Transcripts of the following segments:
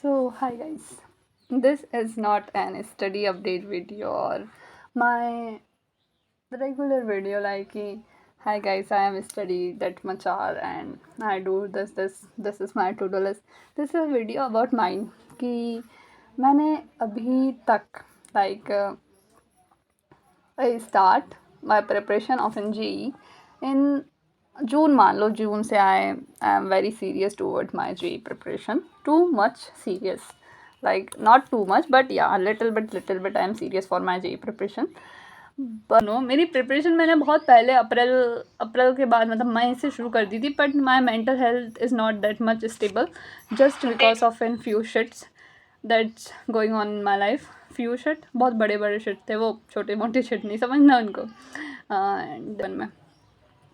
So, hi guys. This is not an study update video or my regular video like hi guys, I am study that much hour and I do this is my to-do list. This is a video about mine कि मैंने अभी तक like I start my preparation of NGE in June. मान लो जून से I am very serious toward my JEE preparation. Too much serious, like not too much but yeah a little bit I am serious for my JEE preparation. But no, मेरी preparation मैंने बहुत पहले अप्रैल के बाद मतलब मई से शुरू कर दी थी. But my mental health is not that much stable just because of an few shits that's going on in my life. Few shit, बहुत बड़े बड़े शिट थे वो, छोटे मोटे शिट नहीं समझना उनको. एंड में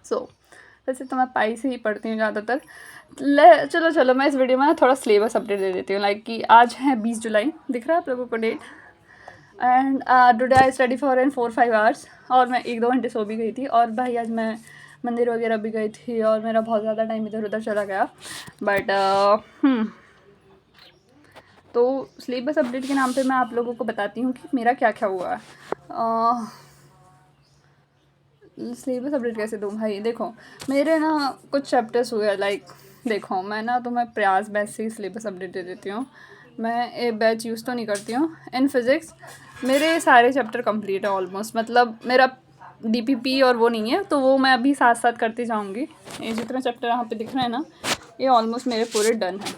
सो वैसे तो मैं पाई से ही पढ़ती हूँ ज़्यादातर. चलो मैं इस वीडियो में ना थोड़ा सिलेबस अपडेट दे देती हूँ. लाइक कि आज है 20 जुलाई, दिख रहा है आप लोगों को date. And today I study for an 4-5 hours और मैं 1-2 घंटे सो भी गई थी. और भाई आज मैं मंदिर वगैरह भी गई थी और मेरा बहुत ज़्यादा टाइम इधर उधर चला गया. बट तो सिलेबस अपडेट के नाम पे मैं आप लोगों को बताती हूँ कि मेरा क्या क्या हुआ है. सिलेबस अपडेट कैसे दूँ भाई. देखो मेरे ना कुछ चैप्टर्स हुए लाइक देखो मैं ना तुम्हें प्रयास बैच से ही सिलेबस अपडेट दे देती हूँ. मैं एक बैच यूज़ तो नहीं करती हूँ. इन फिज़िक्स मेरे सारे चैप्टर कंप्लीट है ऑलमोस्ट. मतलब मेरा DPP और वो नहीं है तो वो मैं अभी साथ साथ करती जाऊँगी. ये जितने चैप्टर यहाँ पे दिख रहे हैं ना ये ऑलमोस्ट मेरे पूरे डन हैं.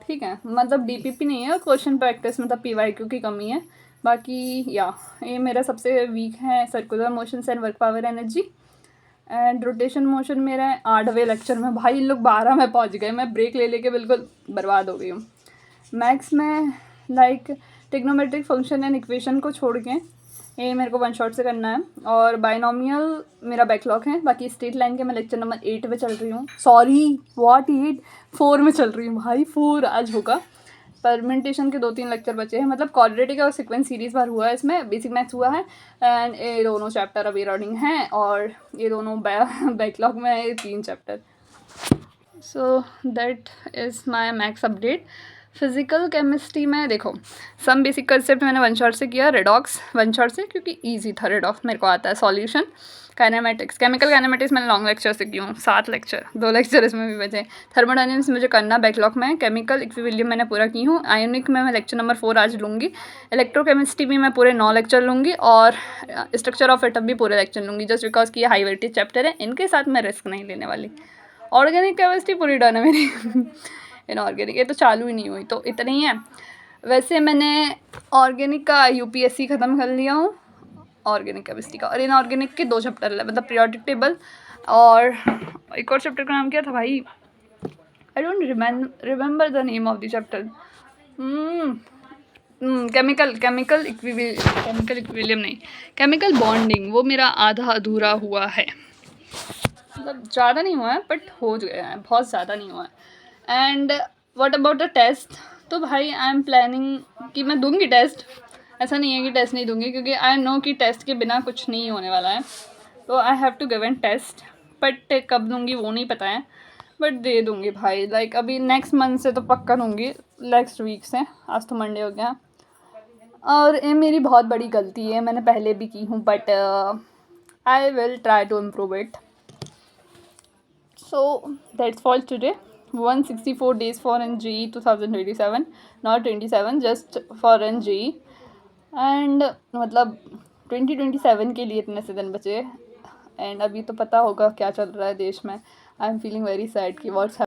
ठीक है, मतलब DPP नहीं है और क्वेश्चन प्रैक्टिस मतलब PYQ की कमी है. बाकी या ये मेरा सबसे वीक है circular motions and work power energy. And rotation motion मेरा है 8वें लेक्चर में. भाई इन लोग 12 में पहुंच गए, मैं ब्रेक ले लेके बिल्कुल बर्बाद हो गई हूँ. मैथ्स में like trigonometric function and equation को छोड़ के ये मेरे को वन शॉट से करना है. और बाइनोमियल मेरा बैकलॉग है. बाकी स्ट्रेट लाइन के मैं लेक्चर नंबर 8 पे चल रही हूँ. सॉरी व्हाट 8, 4 में चल रही हूँ भाई. 4 आज होगा. परमेंटेशन के 2-3 लेक्चर बचे हैं. मतलब क्वाड्रेटिक और सीक्वेंस सीरीज बार हुआ है, इसमें बेसिक मैथ्स हुआ है. एंड ये दोनों चैप्टर अभी रनिंग हैं और ये दोनों बैकलॉग में है 3 chapter. So that is my maths update. Physical chemistry में देखो सम बेसिक कंसेप्ट मैंने वन शॉट से किया. रेडॉक्स वन शॉट से क्योंकि ईजी था. रेडॉक्स मेरे को आता है. सॉल्यूशन, काइनेमेटिक्स, केमिकल काइनेमेटिक्स मैंने लॉन्ग लेक्चर से की हूँ. 7 लेक्चर, 2 लेक्चर इसमें भी बचे. थर्मोडायनेमिक्स मुझे करना बैकलॉग में. केमिकल इक्विलिब्रियम मैंने पूरा की हूँ. आयोनिक में मैं लेक्चर नंबर 4 आज लूँगी. इलेक्ट्रोकेमिस्ट्री भी मैं पूरे 9 लेक्चर लूँगी और स्ट्रक्चर ऑफ एटम भी पूरे लेक्चर लूँगी जस्ट बिकॉज कि ये हाई वेटेज चैप्टर है. इनके साथ मैं रिस्क नहीं लेने वाली. ऑर्गेनिक केमिस्ट्री पूरी डन है मेरी. इनऑर्गेनिक ये तो चालू ही नहीं हुई तो इतना ही है. वैसे मैंने ऑर्गेनिक का UPSC ख़त्म कर लिया हूँ ऑर्गेनिक केमिस्ट्री का. और इनऑर्गेनिक के 2 चैप्टर है मतलब पीरियोडिक टेबल और एक और चैप्टर का नाम क्या था भाई, I don't remember the name of the chapter. Chemical equilibrium नहीं, केमिकल बॉन्डिंग. वो मेरा आधा अधूरा हुआ है. मतलब ज़्यादा नहीं हुआ है बट हो गया है, बहुत ज़्यादा नहीं हुआ है. And what about the test. तो भाई आई एम प्लानिंग कि मैं दूंगी टेस्ट. ऐसा नहीं है कि टेस्ट नहीं दूंगी क्योंकि आई नो कि टेस्ट के बिना कुछ नहीं होने वाला है. तो I have to give an test. But कब दूंगी वो नहीं पता है बट दे दूंगी भाई. लाइक अभी नेक्स्ट मंथ से तो पक्का दूंगी. नेक्स्ट वीक से. आज तो मंडे हो गया. और ये मेरी बहुत बड़ी गलती है, मैंने पहले भी की हूँ but I will try to improve it. So that's all today. 164 days for NGE 2027, not 27, just for NGE. And मतलब 2027 के लिए इतने से दिन बचे. एंड अभी तो पता होगा क्या चल रहा है देश में. I am feeling very sad कि व्हाट्स